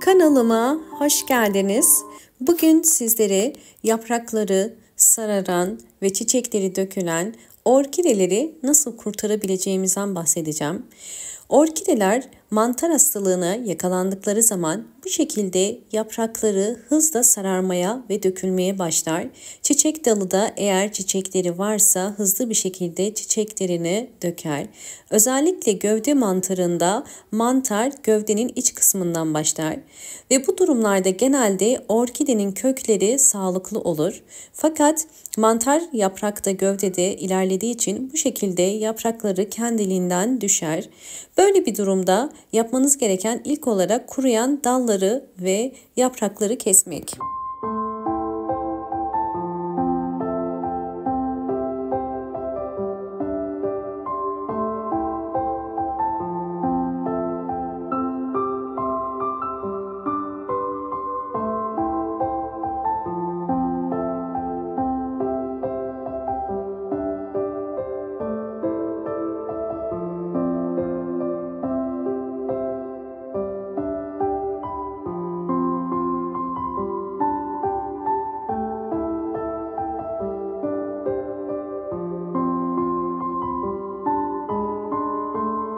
Kanalıma hoş geldiniz. Bugün sizlere yaprakları sararan ve çiçekleri dökülen orkideleri nasıl kurtarabileceğimizden bahsedeceğim. Orkideler mantar hastalığına yakalandıkları zaman bu şekilde yaprakları hızla sararmaya ve dökülmeye başlar. Çiçek dalı da eğer çiçekleri varsa hızlı bir şekilde çiçeklerini döker. Özellikle gövde mantarında mantar gövdenin iç kısmından başlar. Ve bu durumlarda genelde orkidenin kökleri sağlıklı olur. Fakat mantar yaprakta gövdede ilerlediği için bu şekilde yaprakları kendiliğinden düşer. Böyle bir durumda yapmanız gereken ilk olarak kuruyan dalları ve yaprakları kesmek.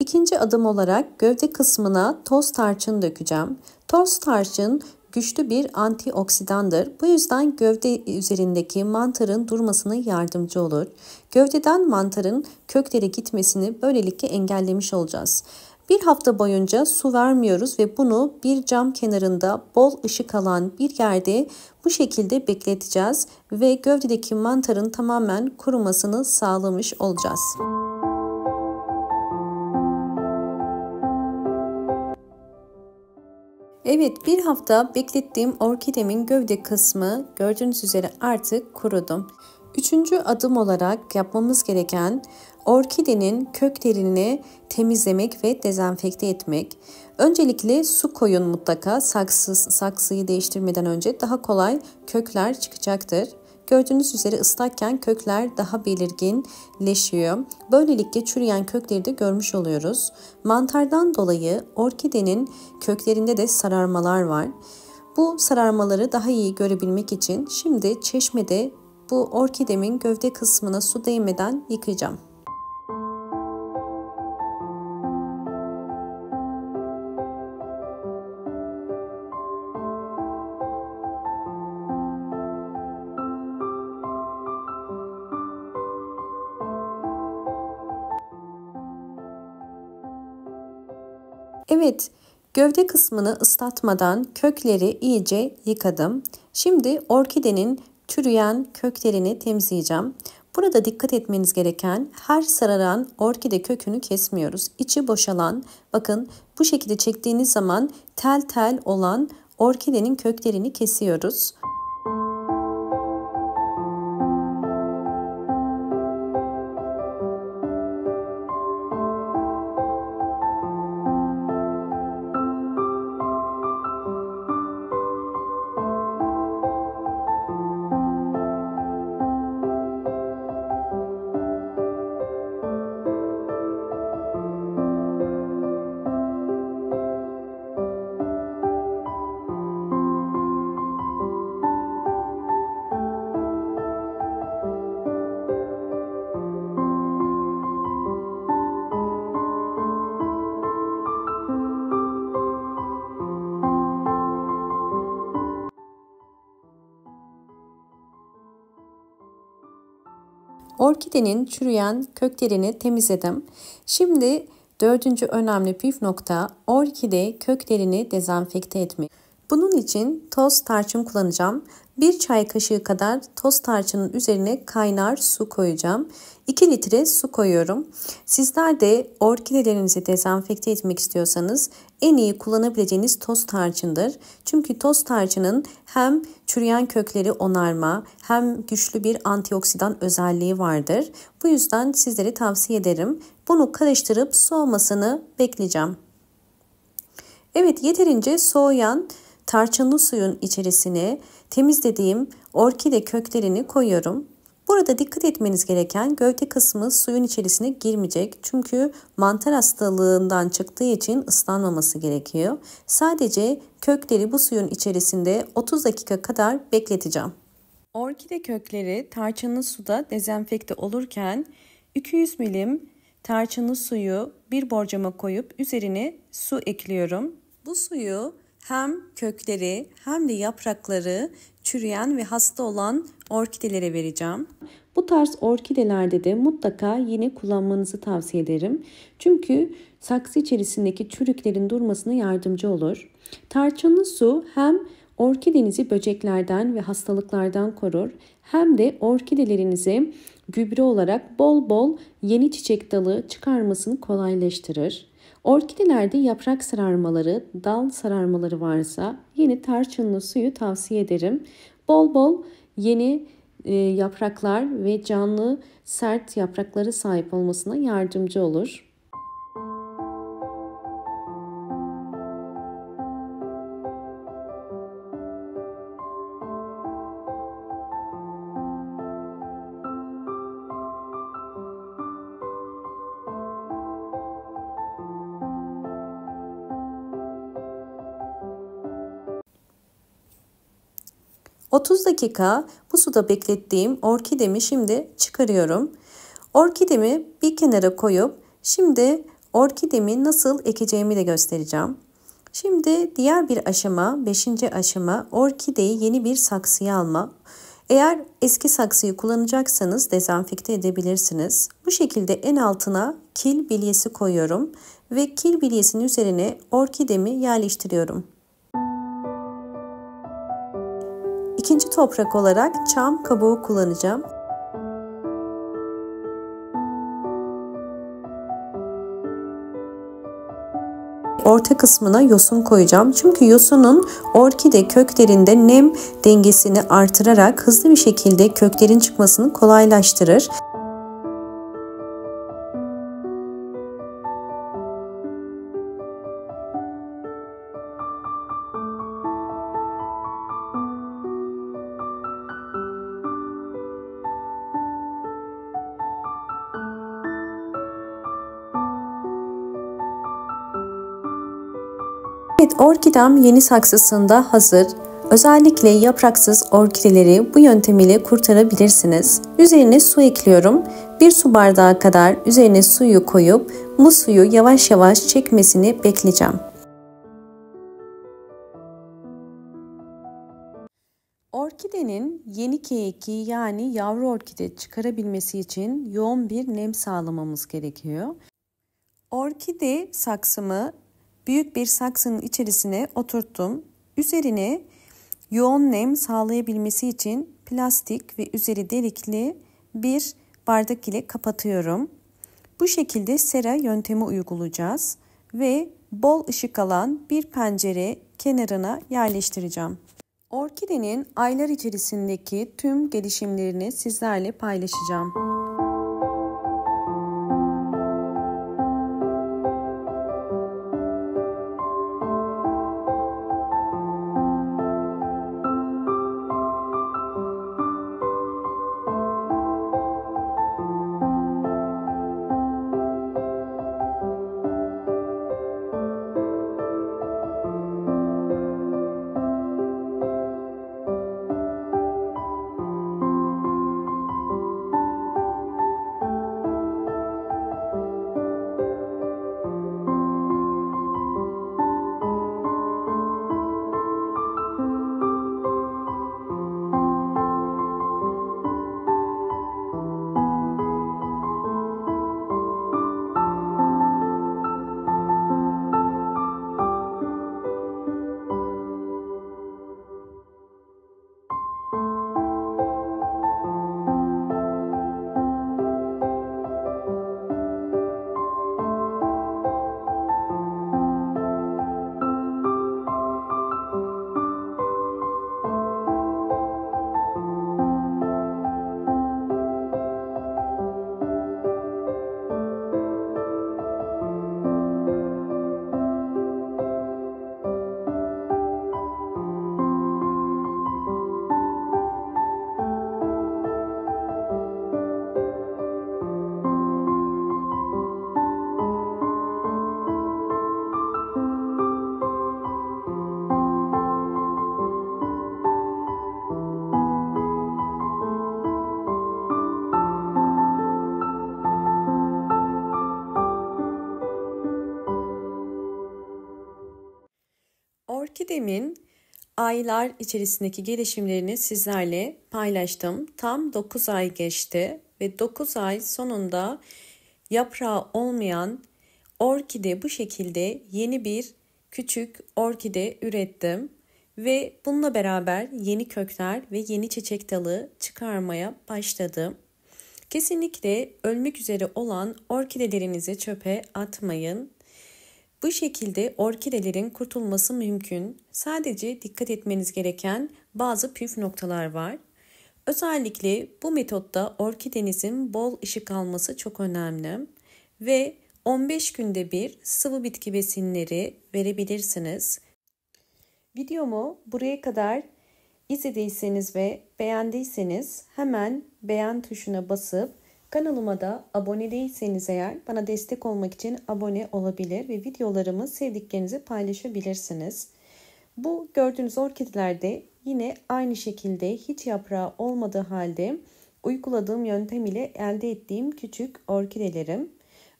İkinci adım olarak gövde kısmına toz tarçın dökeceğim. Toz tarçın güçlü bir antioksidandır. Bu yüzden gövde üzerindeki mantarın durmasına yardımcı olur. Gövdeden mantarın köklere gitmesini böylelikle engellemiş olacağız. Bir hafta boyunca su vermiyoruz ve bunu bir cam kenarında bol ışık alan bir yerde bu şekilde bekleteceğiz ve gövdedeki mantarın tamamen kurumasını sağlamış olacağız. Evet, bir hafta beklettiğim orkidemin gövde kısmı gördüğünüz üzere artık kurudu. Üçüncü adım olarak yapmamız gereken orkidenin köklerini temizlemek ve dezenfekte etmek. Öncelikle su koyun mutlaka, saksıyı değiştirmeden önce daha kolay kökler çıkacaktır. Gördüğünüz üzere ıslakken kökler daha belirginleşiyor. Böylelikle çürüyen kökleri de görmüş oluyoruz. Mantardan dolayı orkidenin köklerinde de sararmalar var. Bu sararmaları daha iyi görebilmek için şimdi çeşmede bu orkidemin gövde kısmına su değmeden yıkayacağım. Evet, gövde kısmını ıslatmadan kökleri iyice yıkadım. Şimdi orkidenin çürüyen köklerini temizleyeceğim. Burada dikkat etmeniz gereken her sararan orkide kökünü kesmiyoruz. İçi boşalan, bakın bu şekilde çektiğiniz zaman tel tel olan orkidenin köklerini kesiyoruz. Orkidenin çürüyen köklerini temizledim. Şimdi dördüncü önemli püf nokta orkide köklerini dezenfekte etmek. Bunun için toz tarçın kullanacağım. 1 çay kaşığı kadar toz tarçının üzerine kaynar su koyacağım. 2 litre su koyuyorum. Sizler de orkidelerinizi dezenfekte etmek istiyorsanız en iyi kullanabileceğiniz toz tarçındır. Çünkü toz tarçının hem çürüyen kökleri onarma hem güçlü bir antioksidan özelliği vardır. Bu yüzden sizlere tavsiye ederim. Bunu karıştırıp soğumasını bekleyeceğim. Evet, yeterince soğuyan tarçınlı suyun içerisine temizlediğim orkide köklerini koyuyorum. Burada dikkat etmeniz gereken gövde kısmı suyun içerisine girmeyecek. Çünkü mantar hastalığından çıktığı için ıslanmaması gerekiyor. Sadece kökleri bu suyun içerisinde 30 dakika kadar bekleteceğim. Orkide kökleri tarçınlı suda dezenfekte olurken 200 milim tarçınlı suyu bir borcama koyup üzerine su ekliyorum. Bu suyu hem kökleri hem de yaprakları çürüyen ve hasta olan orkidelere vereceğim. Bu tarz orkidelerde de mutlaka yine kullanmanızı tavsiye ederim. Çünkü saksı içerisindeki çürüklerin durmasına yardımcı olur. Tarçınlı su hem orkidenizi böceklerden ve hastalıklardan korur hem de orkidelerinize gübre olarak bol bol yeni çiçek dalı çıkarmasını kolaylaştırır. Orkidelerde yaprak sararmaları, dal sararmaları varsa yine tarçınlı suyu tavsiye ederim. Bol bol yeni yapraklar ve canlı sert yapraklara sahip olmasına yardımcı olur. ...30 dakika bu suda beklettiğim orkidemi şimdi çıkarıyorum. Orkidemi bir kenara koyup şimdi orkidemi nasıl ekeceğimi de göstereceğim. Şimdi diğer bir aşama, 5. aşama orkideyi yeni bir saksıya alma. Eğer eski saksıyı kullanacaksanız dezenfekte edebilirsiniz. Bu şekilde en altına kil bilyesi koyuyorum ve kil bilyesinin üzerine orkidemi yerleştiriyorum. İkinci toprak olarak çam kabuğu kullanacağım. Orta kısmına yosun koyacağım. Çünkü yosunun orkide köklerinde nem dengesini artırarak hızlı bir şekilde köklerin çıkmasını kolaylaştırır. Evet, orkidem yeni saksısında hazır. Özellikle yapraksız orkideleri bu yöntem ile kurtarabilirsiniz. Üzerine su ekliyorum. 1 su bardağı kadar üzerine suyu koyup bu suyu yavaş yavaş çekmesini bekleyeceğim. Orkidenin yeni keyiki yani yavru orkide çıkarabilmesi için yoğun bir nem sağlamamız gerekiyor. Orkide saksımı büyük bir saksının içerisine oturttum. Üzerine yoğun nem sağlayabilmesi için plastik ve üzeri delikli bir bardak ile kapatıyorum. Bu şekilde sera yöntemi uygulayacağız ve bol ışık alan bir pencere kenarına yerleştireceğim. Orkidenin aylar içerisindeki tüm gelişimlerini sizlerle paylaşacağım. Orkidemin aylar içerisindeki gelişimlerini sizlerle paylaştım. Tam 9 ay geçti ve 9 ay sonunda yaprağı olmayan orkide bu şekilde yeni bir küçük orkide ürettim. Ve bununla beraber yeni kökler ve yeni çiçek dalı çıkarmaya başladım. Kesinlikle ölmek üzere olan orkidelerinizi çöpe atmayın. Bu şekilde orkidelerin kurtulması mümkün. Sadece dikkat etmeniz gereken bazı püf noktalar var. Özellikle bu metotta orkidenizin bol ışık alması çok önemli ve 15 günde bir sıvı bitki besinleri verebilirsiniz. Videomu buraya kadar izlediyseniz ve beğendiyseniz hemen beğen tuşuna basıp kanalıma da abone değilseniz eğer bana destek olmak için abone olabilir ve videolarımı sevdiklerinize paylaşabilirsiniz. Bu gördüğünüz orkidelerde yine aynı şekilde hiç yaprağı olmadığı halde uyguladığım yöntem ile elde ettiğim küçük orkidelerim.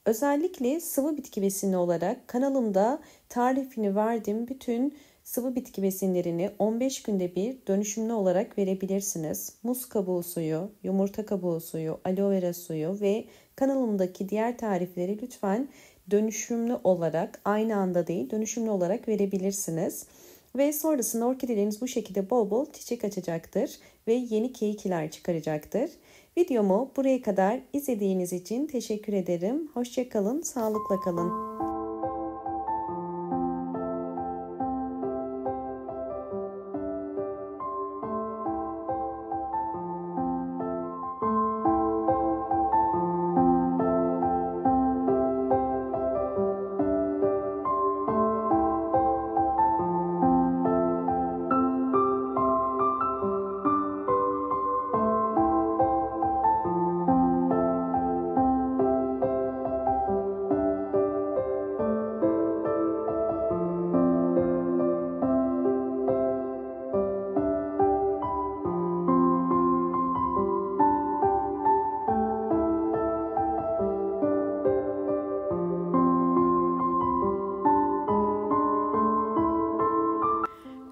Özellikle sıvı bitki besini olarak kanalımda tarifini verdiğim bütün sıvı bitki besinlerini 15 günde bir dönüşümlü olarak verebilirsiniz. Muz kabuğu suyu, yumurta kabuğu suyu, aloe vera suyu ve kanalımdaki diğer tarifleri lütfen dönüşümlü olarak, aynı anda değil dönüşümlü olarak verebilirsiniz. Ve sonrasında orkideleriniz bu şekilde bol bol çiçek açacaktır ve yeni keyikler çıkaracaktır. Videomu buraya kadar izlediğiniz için teşekkür ederim. Hoşça kalın, sağlıkla kalın.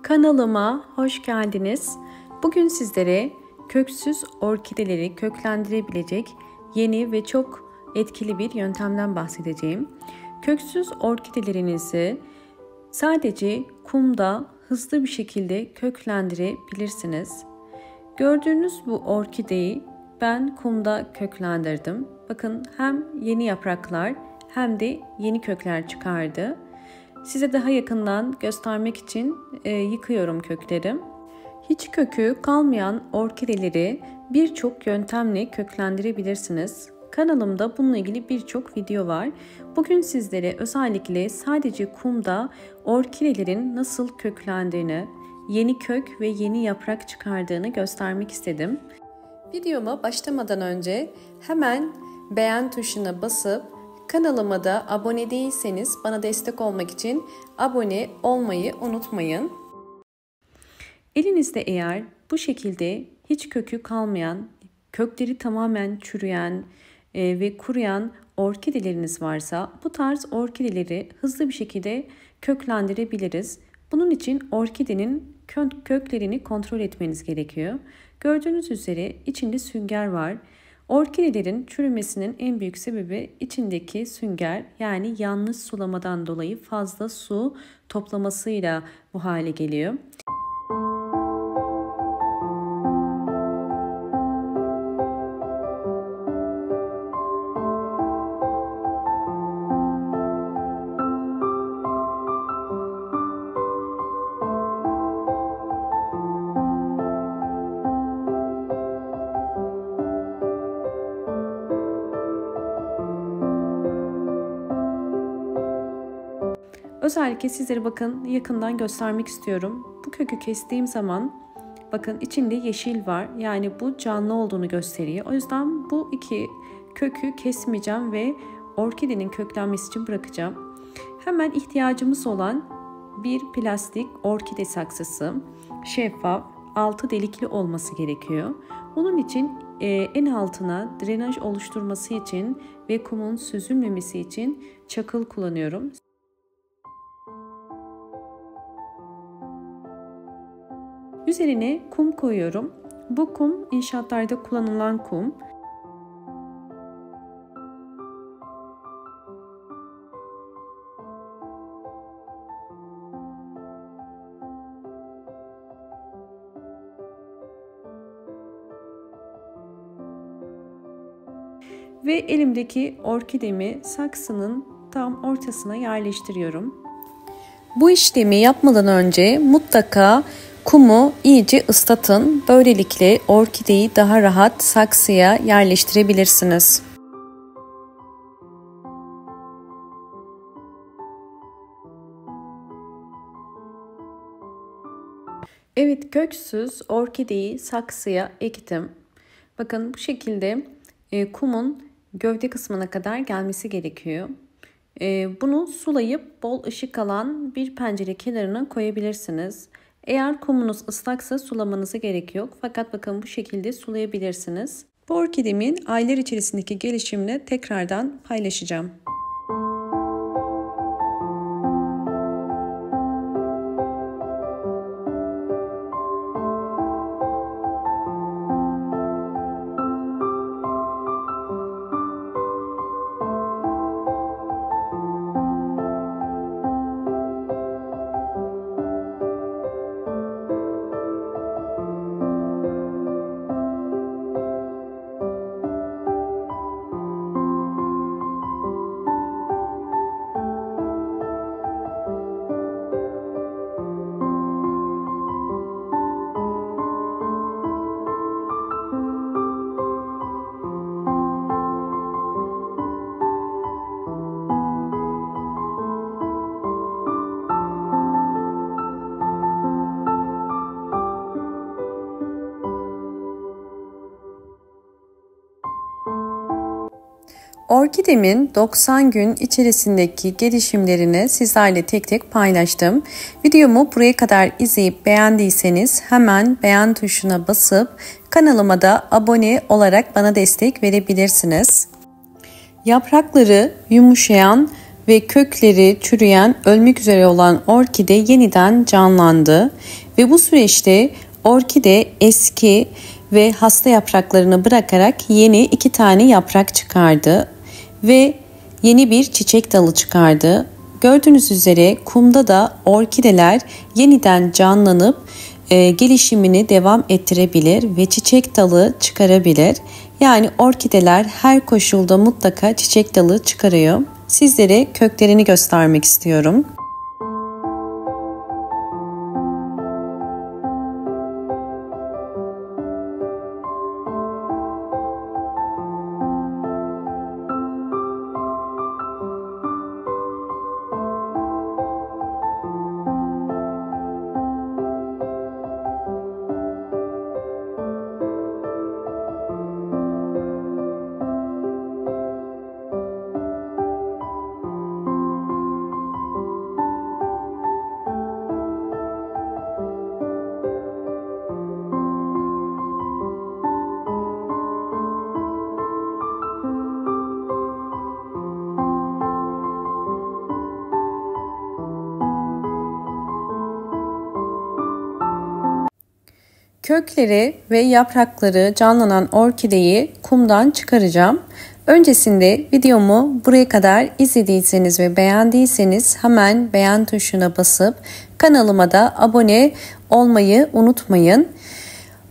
Kanalıma hoş geldiniz. Bugün sizlere köksüz orkideleri köklendirebilecek yeni ve çok etkili bir yöntemden bahsedeceğim. Köksüz orkidelerinizi sadece kumda hızlı bir şekilde köklendirebilirsiniz. Gördüğünüz bu orkideyi ben kumda köklendirdim. Bakın hem yeni yapraklar hem de yeni kökler çıkardı. Size daha yakından göstermek için yıkıyorum kökleri. Hiç kökü kalmayan orkideleri birçok yöntemle köklendirebilirsiniz. Kanalımda bununla ilgili birçok video var. Bugün sizlere özellikle sadece kumda orkidelerin nasıl köklendiğini, yeni kök ve yeni yaprak çıkardığını göstermek istedim. Videoma başlamadan önce hemen beğen tuşuna basıp kanalıma da abone değilseniz bana destek olmak için abone olmayı unutmayın. Elinizde eğer bu şekilde hiç kökü kalmayan, kökleri tamamen çürüyen ve kuruyan orkideleriniz varsa bu tarz orkideleri hızlı bir şekilde köklendirebiliriz. Bunun için orkidenin köklerini kontrol etmeniz gerekiyor. Gördüğünüz üzere içinde sünger var. Orkidelerin çürümesinin en büyük sebebi içindeki sünger, yani yanlış sulamadan dolayı fazla su toplamasıyla bu hale geliyor. Özellikle sizlere bakın yakından göstermek istiyorum. Bu kökü kestiğim zaman bakın içinde yeşil var. Yani bu canlı olduğunu gösteriyor. O yüzden bu iki kökü kesmeyeceğim ve orkidenin köklenmesi için bırakacağım. Hemen ihtiyacımız olan bir plastik orkide saksısı, şeffaf, altı delikli olması gerekiyor. Bunun için en altına drenaj oluşturması için ve kumun süzülmemesi için çakıl kullanıyorum. Üzerine kum koyuyorum. Bu kum inşaatlarda kullanılan kum. Ve elimdeki orkidemi saksının tam ortasına yerleştiriyorum. Bu işlemi yapmadan önce mutlaka kumu iyice ıslatın. Böylelikle orkideyi daha rahat saksıya yerleştirebilirsiniz. Evet, köksüz orkideyi saksıya ektim. Bakın bu şekilde kumun gövde kısmına kadar gelmesi gerekiyor. Bunu sulayıp bol ışık alan bir pencere kenarına koyabilirsiniz. Eğer kumunuz ıslaksa sulamanıza gerek yok. Fakat bakın bu şekilde sulayabilirsiniz. Bu orkidemin aylar içerisindeki gelişimini tekrardan paylaşacağım. Orkidemin 90 gün içerisindeki gelişimlerini sizlerle tek tek paylaştım. Videomu buraya kadar izleyip beğendiyseniz hemen beğen tuşuna basıp kanalıma da abone olarak bana destek verebilirsiniz. Yaprakları yumuşayan ve kökleri çürüyen, ölmek üzere olan orkide yeniden canlandı ve bu süreçte orkide eski ve hasta yapraklarını bırakarak yeni 2 tane yaprak çıkardı ve yeni bir çiçek dalı çıkardı. Gördüğünüz üzere kumda da orkideler yeniden canlanıp gelişimini devam ettirebilir ve çiçek dalı çıkarabilir. Yani orkideler her koşulda mutlaka çiçek dalı çıkarıyor. Sizlere köklerini göstermek istiyorum. Kökleri ve yaprakları canlanan orkideyi kumdan çıkaracağım. Öncesinde videomu buraya kadar izlediyseniz ve beğendiyseniz hemen beğen tuşuna basıp kanalıma da abone olmayı unutmayın.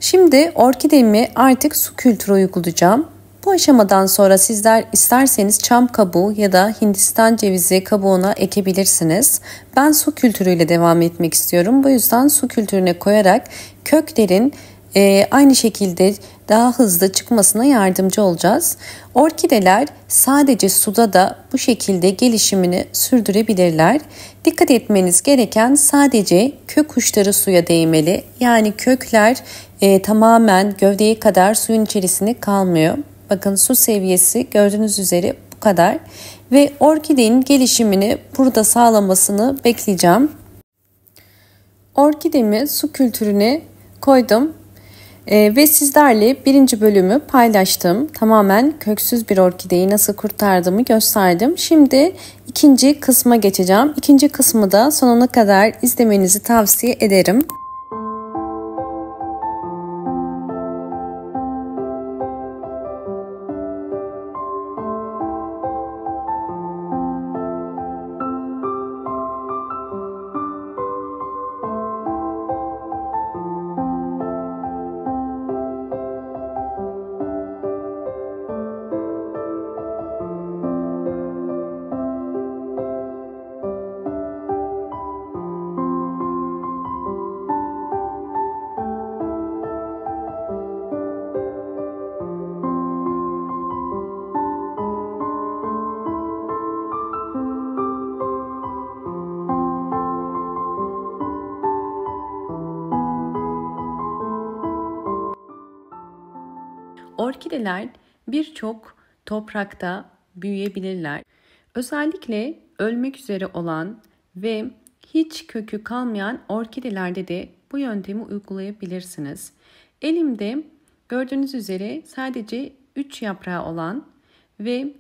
Şimdi orkidemi artık su kültürü uygulayacağım. Bu aşamadan sonra sizler isterseniz çam kabuğu ya da Hindistan cevizi kabuğuna ekebilirsiniz. Ben su kültürüyle devam etmek istiyorum. Bu yüzden su kültürüne koyarak köklerin aynı şekilde daha hızlı çıkmasına yardımcı olacağız. Orkideler sadece suda da bu şekilde gelişimini sürdürebilirler. Dikkat etmeniz gereken sadece kök uçları suya değmeli. Yani kökler tamamen gövdeye kadar suyun içerisinde kalmıyor. Bakın su seviyesi gördüğünüz üzere bu kadar. Ve orkidenin gelişimini burada sağlamasını bekleyeceğim. Orkidemi su kültürüne koydum. Ve sizlerle birinci bölümü paylaştım. Tamamen köksüz bir orkideyi nasıl kurtardığımı gösterdim. Şimdi ikinci kısma geçeceğim. İkinci kısmı da sonuna kadar izlemenizi tavsiye ederim. Orkideler birçok toprakta büyüyebilirler. Özellikle ölmek üzere olan ve hiç kökü kalmayan orkidelerde de bu yöntemi uygulayabilirsiniz. Elimde gördüğünüz üzere sadece 3 yaprağı olan ve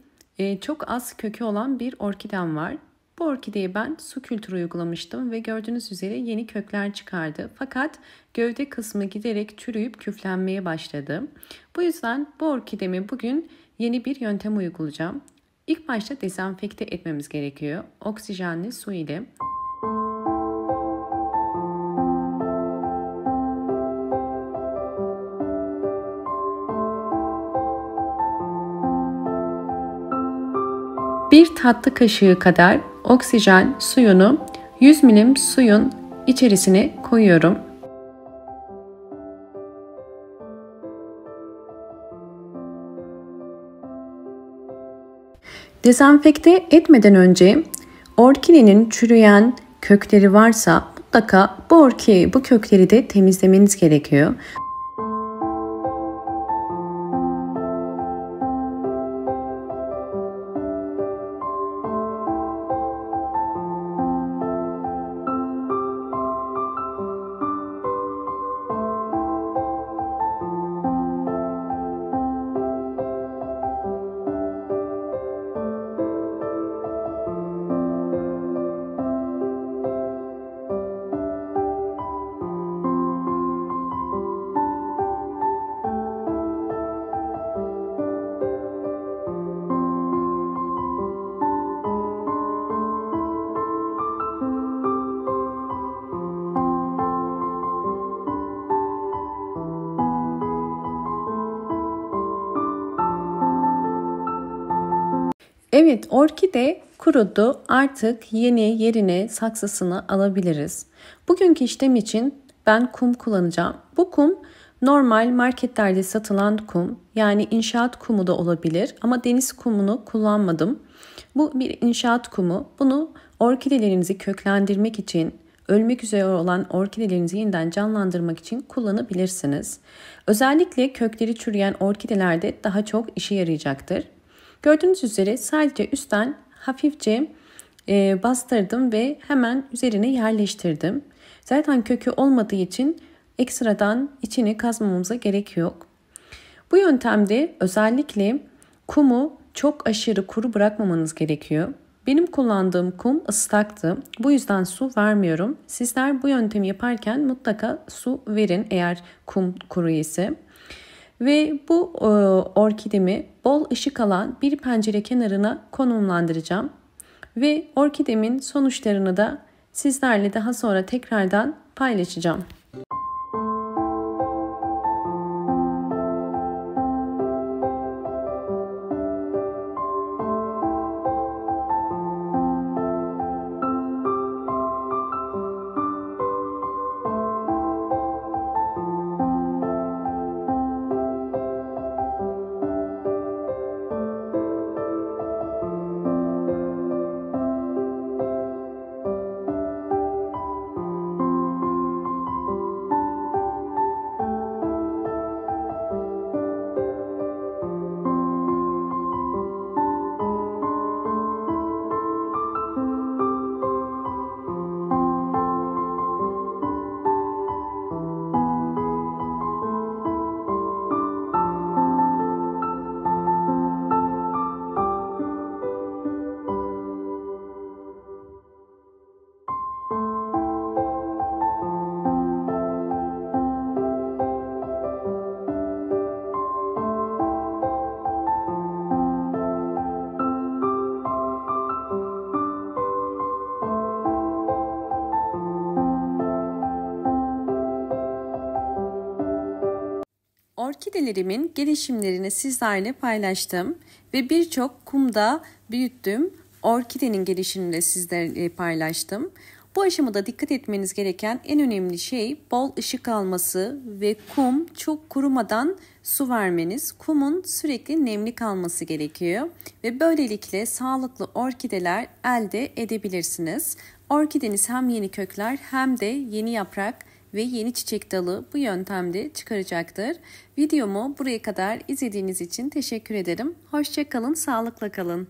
çok az kökü olan bir orkidem var. Bu orkideye ben su kültürü uygulamıştım ve gördüğünüz üzere yeni kökler çıkardı. Fakat gövde kısmı giderek çürüyüp küflenmeye başladı. Bu yüzden bu orkidemi bugün yeni bir yöntem uygulayacağım. İlk başta dezenfekte etmemiz gerekiyor. Oksijenli su ile. Bir tatlı kaşığı kadar oksijen suyunu 100 milim suyun içerisine koyuyorum. Dezenfekte etmeden önce orkidenin çürüyen kökleri varsa mutlaka bu kökleri de temizlemeniz gerekiyor. Evet, orkide kurudu. Artık yeni yerine saksısını alabiliriz. Bugünkü işlem için ben kum kullanacağım. Bu kum normal marketlerde satılan kum. Yani inşaat kumu da olabilir ama deniz kumunu kullanmadım. Bu bir inşaat kumu. Bunu orkidelerinizi köklendirmek için, ölmek üzere olan orkidelerinizi yeniden canlandırmak için kullanabilirsiniz. Özellikle kökleri çürüyen orkidelerde daha çok işe yarayacaktır. Gördüğünüz üzere sadece üstten hafifçe bastırdım ve hemen üzerine yerleştirdim. Zaten kökü olmadığı için ekstradan içini kazmamamıza gerek yok. Bu yöntemde özellikle kumu çok aşırı kuru bırakmamanız gerekiyor. Benim kullandığım kum ıslaktı. Bu yüzden su vermiyorum. Sizler bu yöntemi yaparken mutlaka su verin eğer kum kuru ise. Ve bu orkidemi bol ışık alan bir pencere kenarına konumlandıracağım. Ve orkidemin sonuçlarını da sizlerle daha sonra tekrardan paylaşacağım. Orkidelerimin gelişimlerini sizlerle paylaştım ve birçok kumda büyüttüm. Orkidenin gelişimini de sizlerle paylaştım. Bu aşamada dikkat etmeniz gereken en önemli şey bol ışık alması ve kum çok kurumadan su vermeniz. Kumun sürekli nemli kalması gerekiyor ve böylelikle sağlıklı orkideler elde edebilirsiniz. Orkideniz hem yeni kökler hem de yeni yaprak ve yeni çiçek dalı bu yöntemde çıkaracaktır. Videomu buraya kadar izlediğiniz için teşekkür ederim. Hoşça kalın, sağlıkla kalın.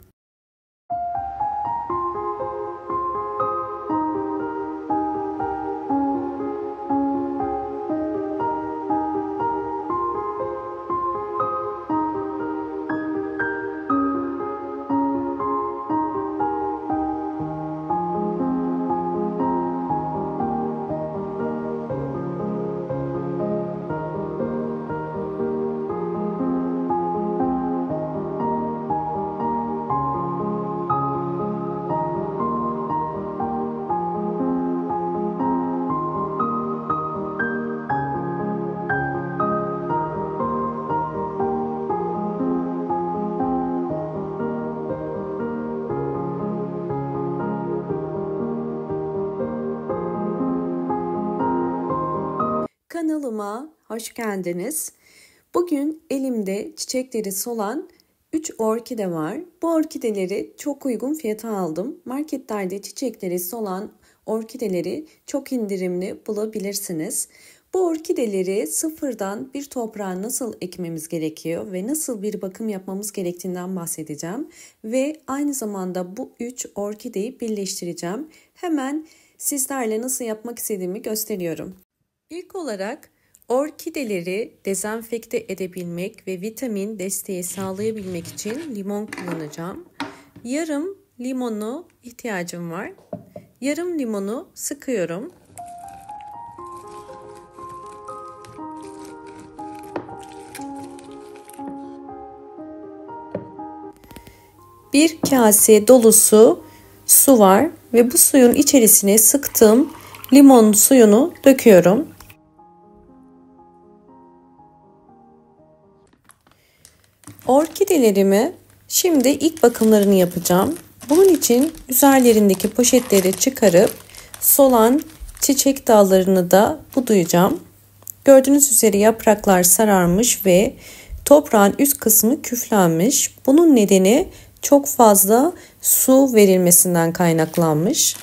Kanalıma hoş geldiniz. Bugün elimde çiçekleri solan 3 orkide var. Bu orkideleri çok uygun fiyata aldım. Marketlerde çiçekleri solan orkideleri çok indirimli bulabilirsiniz. Bu orkideleri sıfırdan bir toprağa nasıl ekmemiz gerekiyor ve nasıl bir bakım yapmamız gerektiğinden bahsedeceğim. Ve aynı zamanda bu 3 orkideyi birleştireceğim. Hemen sizlerle nasıl yapmak istediğimi gösteriyorum. İlk olarak orkideleri dezenfekte edebilmek ve vitamin desteği sağlayabilmek için limon kullanacağım. Yarım limonu ihtiyacım var. Yarım limonu sıkıyorum. Bir kase dolusu su var ve bu suyun içerisine sıktığım limon suyunu döküyorum. Orkidelerimi şimdi ilk bakımlarını yapacağım. Bunun için üzerlerindeki poşetleri çıkarıp solan çiçek dallarını da budayacağım. Gördüğünüz üzere yapraklar sararmış ve toprağın üst kısmı küflenmiş. Bunun nedeni çok fazla su verilmesinden kaynaklanmış.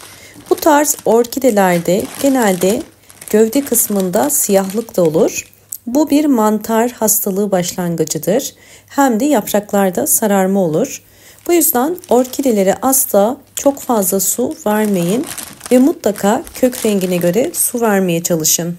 Bu tarz orkidelerde genelde gövde kısmında siyahlık da olur. Bu bir mantar hastalığı başlangıcıdır. Hem de yapraklarda sararma olur. Bu yüzden orkidelere asla çok fazla su vermeyin ve mutlaka kök rengine göre su vermeye çalışın.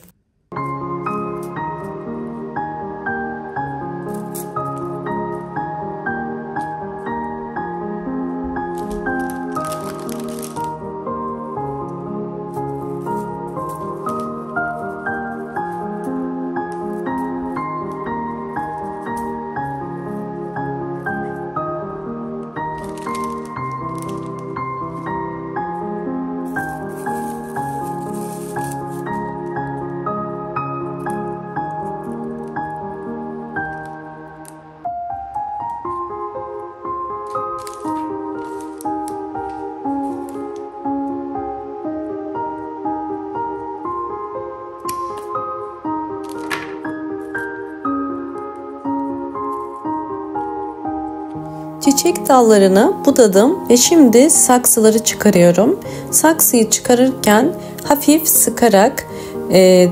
Çiçek dallarını budadım ve şimdi saksıları çıkarıyorum. Saksıyı çıkarırken hafif sıkarak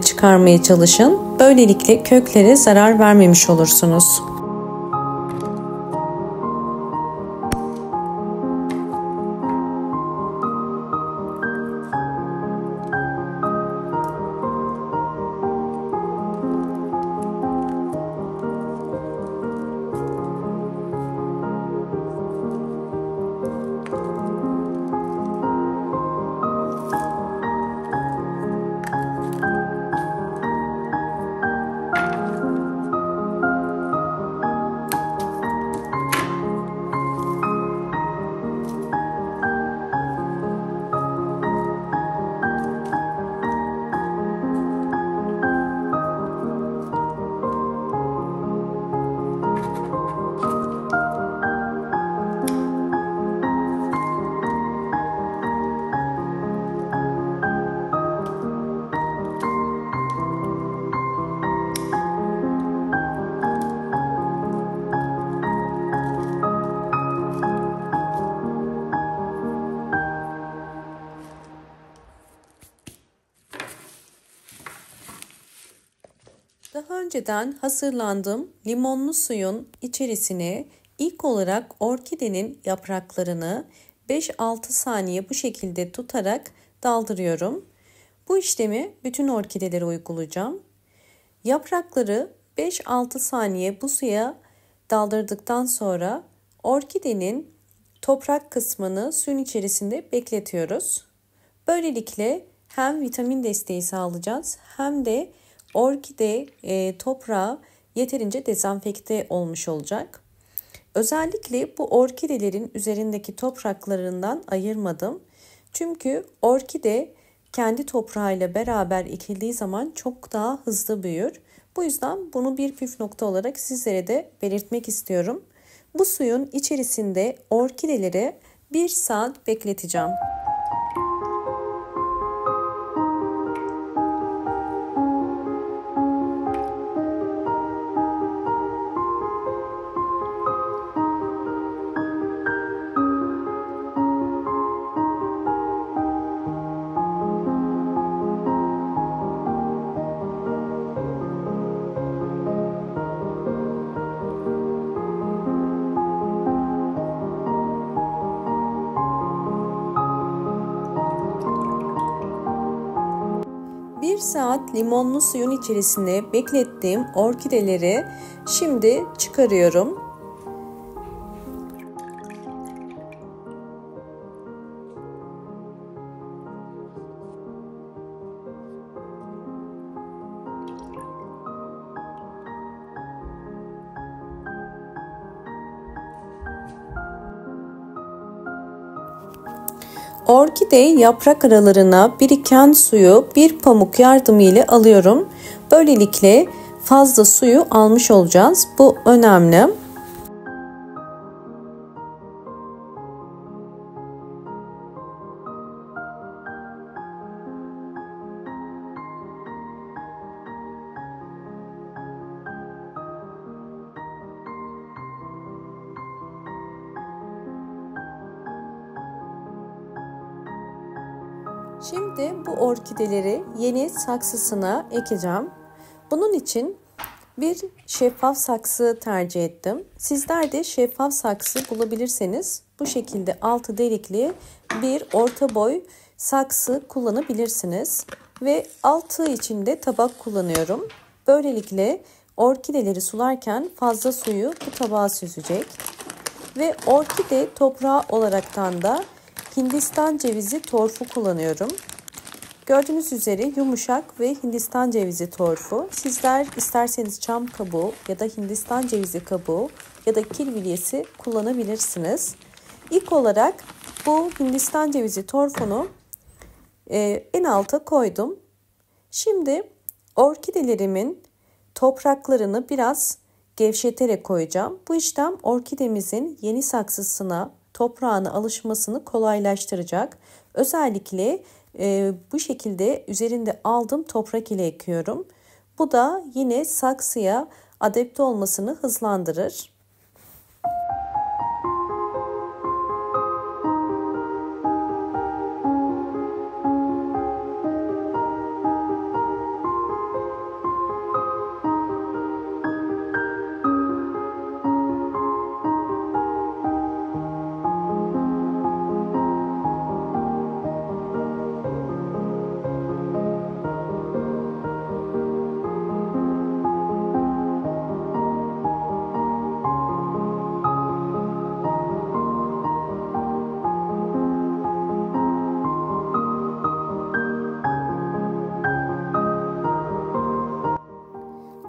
çıkarmaya çalışın. Böylelikle köklere zarar vermemiş olursunuz. önceden hazırlandığım limonlu suyun içerisine ilk olarak orkidenin yapraklarını 5-6 saniye bu şekilde tutarak daldırıyorum. Bu işlemi bütün orkidelere uygulayacağım. Yaprakları 5-6 saniye bu suya daldırdıktan sonra orkidenin toprak kısmını suyun içerisinde bekletiyoruz. Böylelikle hem vitamin desteği sağlayacağız hem de orkide toprağı yeterince dezenfekte olmuş olacak. Özellikle bu orkidelerin üzerindeki topraklarından ayırmadım. Çünkü orkide kendi toprağıyla beraber ekildiği zaman çok daha hızlı büyür. Bu yüzden bunu bir püf nokta olarak sizlere de belirtmek istiyorum. Bu suyun içerisinde orkideleri 1 saat bekleteceğim. Bir saat limonlu suyun içerisine beklettiğim orkideleri şimdi çıkarıyorum. Orkide yaprak aralarına biriken suyu bir pamuk yardımıyla alıyorum. Böylelikle fazla suyu almış olacağız. Bu önemli. Şimdi bu orkideleri yeni saksısına ekeceğim. Bunun için bir şeffaf saksı tercih ettim. Sizler de şeffaf saksı bulabilirseniz bu şekilde altı delikli bir orta boy saksı kullanabilirsiniz. Ve altı için de tabak kullanıyorum. Böylelikle orkideleri sularken fazla suyu bu tabağa süzecek. Ve orkide toprağı olaraktan da Hindistan cevizi torfu kullanıyorum. Gördüğünüz üzere yumuşak ve Hindistan cevizi torfu. Sizler isterseniz çam kabuğu ya da Hindistan cevizi kabuğu ya da kil bilyesi kullanabilirsiniz. İlk olarak bu Hindistan cevizi torfunu en alta koydum. Şimdi orkidelerimin topraklarını biraz gevşeterek koyacağım. Bu işlem orkidemizin yeni saksısına, toprağına alışmasını kolaylaştıracak. Özellikle bu şekilde üzerinde aldığım toprak ile ekiyorum. Bu da yine saksıya adapte olmasını hızlandırır.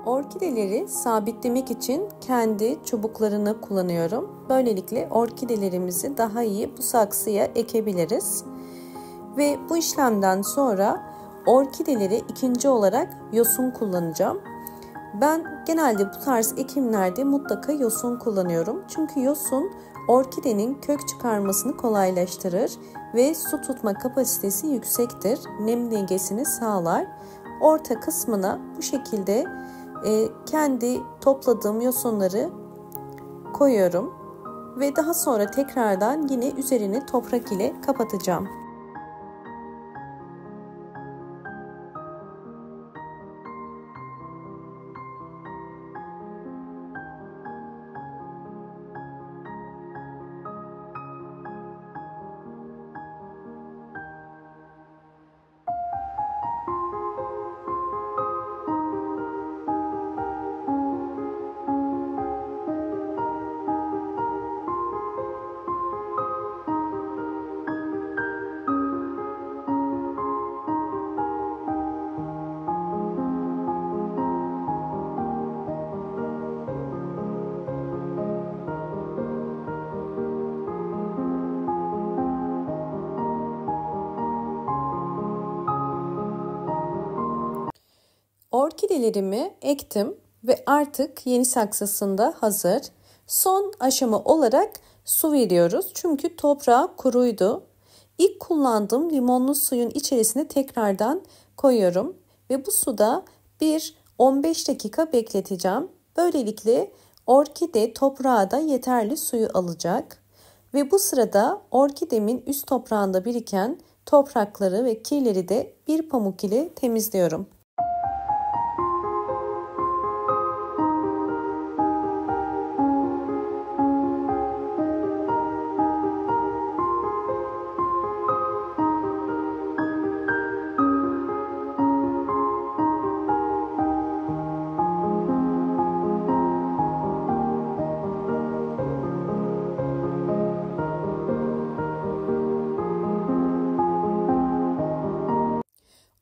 Orkideleri sabitlemek için kendi çubuklarını kullanıyorum. Böylelikle orkidelerimizi daha iyi bu saksıya ekebiliriz. Ve bu işlemden sonra orkidelere ikinci olarak yosun kullanacağım. Ben genelde bu tarz ekimlerde mutlaka yosun kullanıyorum. Çünkü yosun orkidenin kök çıkarmasını kolaylaştırır ve su tutma kapasitesi yüksektir. Nem dengesini sağlar. Orta kısmına bu şekilde kendi topladığım yosunları koyuyorum ve daha sonra tekrardan yine üzerini toprak ile kapatacağım. Orkidelerimi ektim ve artık yeni saksısında hazır. Son aşama olarak su veriyoruz çünkü toprağı kuruydu. İlk kullandığım limonlu suyun içerisine tekrardan koyuyorum ve bu suda 15 dakika bekleteceğim. Böylelikle orkide toprağa da yeterli suyu alacak ve bu sırada orkidemin üst toprağında biriken toprakları ve kirleri de bir pamuk ile temizliyorum.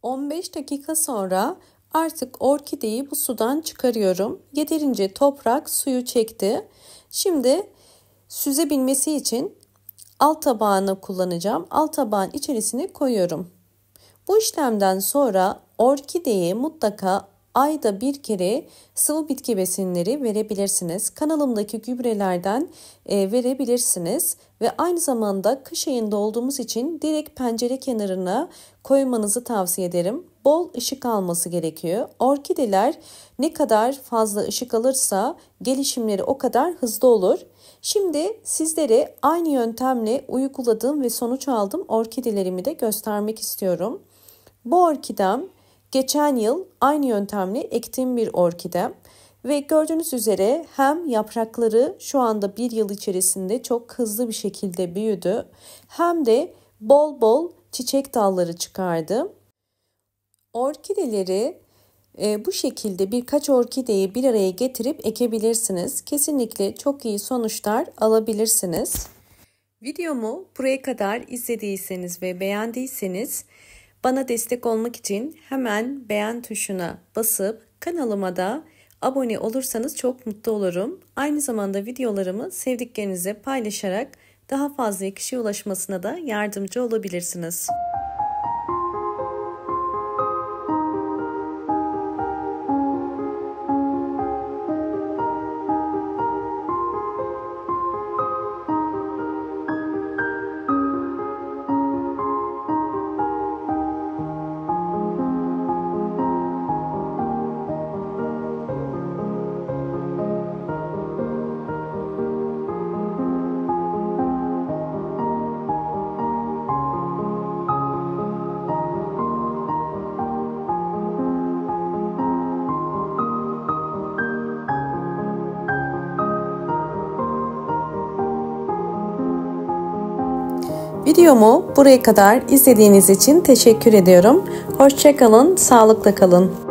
...15 dakika sonra artık orkideyi bu sudan çıkarıyorum. Yeterince toprak suyu çekti. Şimdi süzebilmesi için alt tabağını kullanacağım. Alt tabağın içerisine koyuyorum. Bu işlemden sonra orkideye mutlaka ayda bir kere sıvı bitki besinleri verebilirsiniz. Kanalımdaki gübrelerden verebilirsiniz ve aynı zamanda kış ayında olduğumuz için direkt pencere kenarına koymanızı tavsiye ederim. Bol ışık alması gerekiyor. Orkideler ne kadar fazla ışık alırsa gelişimleri o kadar hızlı olur. Şimdi sizlere aynı yöntemle uyguladığım ve sonuç aldığım orkidelerimi de göstermek istiyorum. Bu orkidem geçen yıl aynı yöntemle ektiğim bir orkidem ve gördüğünüz üzere hem yaprakları şu anda bir yıl içerisinde çok hızlı bir şekilde büyüdü hem de bol bol çiçek dalları çıkardı. Orkideleri bu şekilde birkaç orkideyi bir araya getirip ekebilirsiniz. Kesinlikle çok iyi sonuçlar alabilirsiniz. Videomu buraya kadar izlediyseniz ve beğendiyseniz bana destek olmak için hemen beğen tuşuna basıp kanalıma da abone olursanız çok mutlu olurum. Aynı zamanda videolarımı sevdiklerinize paylaşarak daha fazla kişiye ulaşmasına da yardımcı olabilirsiniz. Videomu buraya kadar izlediğiniz için teşekkür ediyorum. Hoşça kalın, sağlıkla kalın.